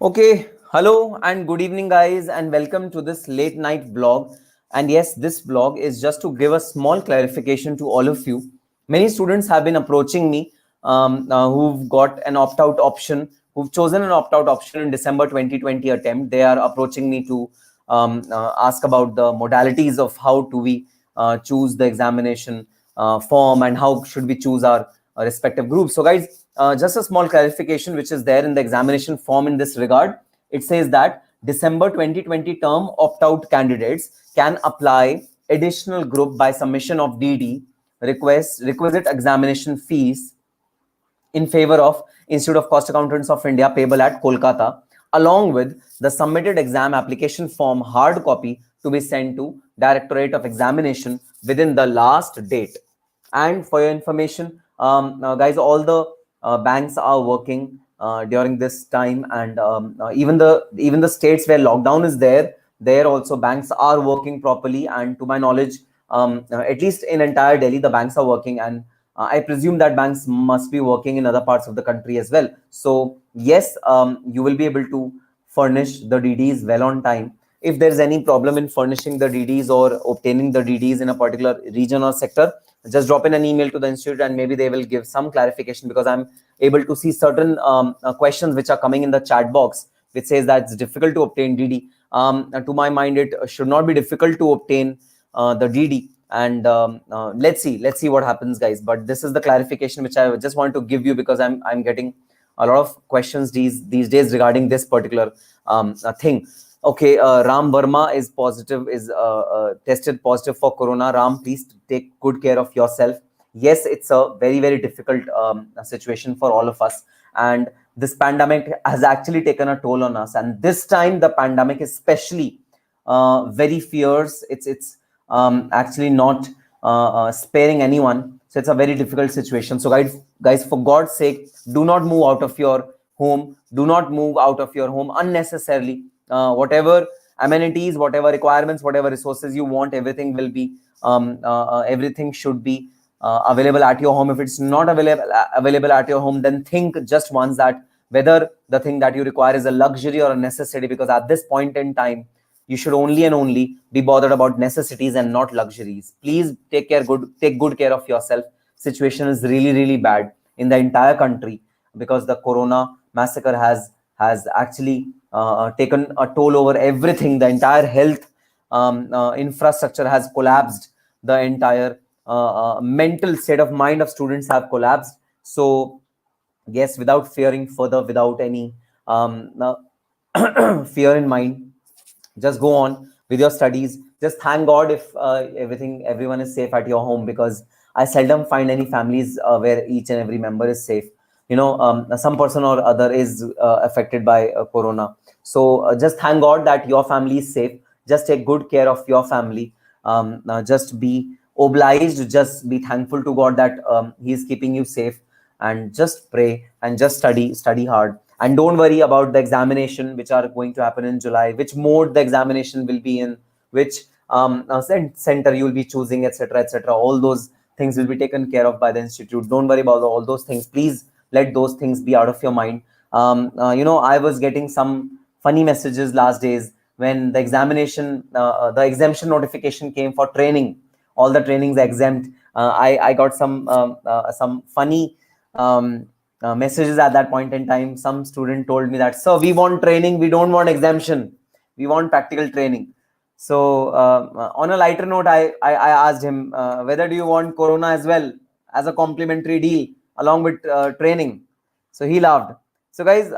Okay, hello and good evening, guys, and welcome to this late night vlog. And yes, this vlog is just to give a small clarification to all of you. Many students have been approaching me who've got an opt out option, who've chosen an opt out option in December 2020 attempt. They are approaching me to ask about the modalities of how do we choose the examination form and how should we choose our respective groups. So, guys, just a small clarification which is there in the examination form in this regard. It says that December 2020 term opt-out candidates can apply additional group by submission of DD requisite examination fees in favor of Institute of Cost Accountants of India payable at Kolkata, along with the submitted exam application form hard copy to be sent to Directorate of Examination within the last date. And for your information, guys, all the banks are working during this time, and even the states where lockdown is there also banks are working properly. And to my knowledge, at least in entire Delhi, the banks are working, and I presume that banks must be working in other parts of the country as well. So yes, you will be able to furnish the DDs well on time. If there is any problem in furnishing the DDs or obtaining the DDs in a particular region or sector, just drop in an email to the institute and maybe they will give some clarification, because I'm able to see certain questions which are coming in the chat box which says that it's difficult to obtain DD. To my mind, it should not be difficult to obtain the DD. And let's see what happens, guys. But this is the clarification which I just want to give you, because I'm getting a lot of questions these days regarding this particular thing. Okay, Ram Verma is positive, is tested positive for corona. Ram, please take good care of yourself. Yes, it's a very, very difficult situation for all of us, and this pandemic has actually taken a toll on us. And this time, the pandemic is especially very fierce. It's actually not sparing anyone. So it's a very difficult situation. So guys, for God's sake, do not move out of your home. Do not move out of your home unnecessarily. Whatever amenities, whatever requirements, whatever resources you want, everything should be available at your home. If it's not available at your home, then think just once that whether the thing that you require is a luxury or a necessity, because at this point in time, you should only and only be bothered about necessities and not luxuries. Please take good care of yourself. Situation is really, really bad in the entire country, because the corona massacre has actually taken a toll over everything. The entire health infrastructure has collapsed. The entire mental state of mind of students have collapsed. So yes, without fearing further, without any fear in mind, just go on with your studies. Just thank God if everyone is safe at your home, because I seldom find any families where each and every member is safe. Some person or other is affected by corona. So just thank God that your family is safe. Just take good care of your family. Just be obliged, just be thankful to God that he is keeping you safe, and just pray and just study hard. And don't worry about the examination which are going to happen in July, which mode the examination will be in, which center you will be choosing, etc., etc. All those things will be taken care of by the institute. Don't worry about all those things. Please let those things be out of your mind. I was getting some funny messages last days when the exemption notification came for training. All the trainings are exempt. I got some funny messages at that point in time. Some student told me that, sir, we want training, we don't want exemption, we want practical training. So on a lighter note, I asked him, whether do you want corona as well as a complimentary deal along with training? So he laughed. So guys,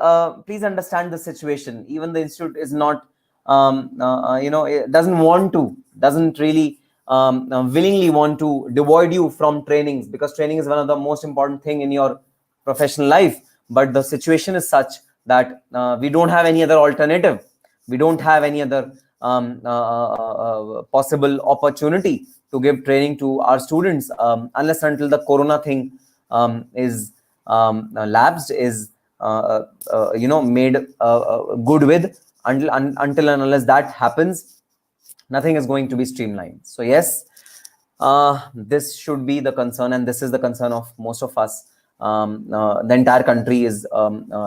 please understand the situation. Even the institute is not it doesn't really willingly want to devoid you from trainings, because training is one of the most important thing in your professional life. But the situation is such that we don't have any other alternative. We don't have any other possible opportunity to give training to our students unless until the corona thing is lapsed, is made good with. Until and unless that happens, nothing is going to be streamlined. So yes, this should be the concern, and this is the concern of most of us. the entire country is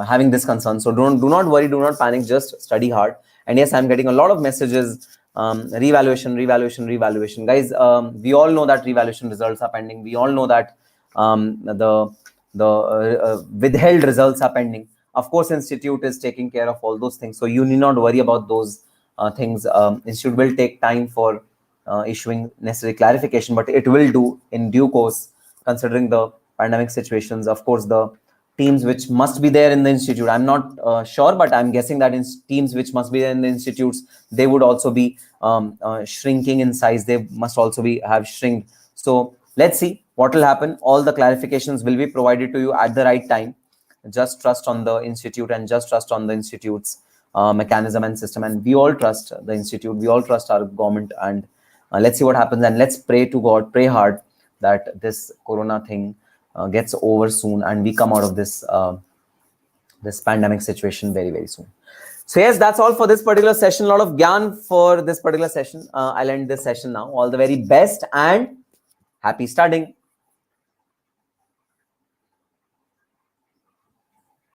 having this concern. So do not worry, do not panic, just study hard. And yes, I'm getting a lot of messages, revaluation. Guys, we all know that revaluation results are pending. We all know that the withheld results are pending. Of course, institute is taking care of all those things, so you need not worry about those things. Institute will take time for issuing necessary clarification, but it will do in due course, considering the pandemic situations. Of course, the teams which must be there in the institute, I'm not sure, but I'm guessing that in teams which must be there in the institutes, they would also be shrinking in size. They must also be have shrink. So let's see what will happen. All the clarifications will be provided to you at the right time. Just trust on the institute and just trust on the institute's mechanism and system. And we all trust the institute. We all trust our government. And let's see what happens. And let's pray to God, pray hard that this corona thing gets over soon and we come out of this this pandemic situation very, very soon. So yes, that's all for this particular session. A lot of gyan for this particular session. I'll end this session now. All the very best and happy studying.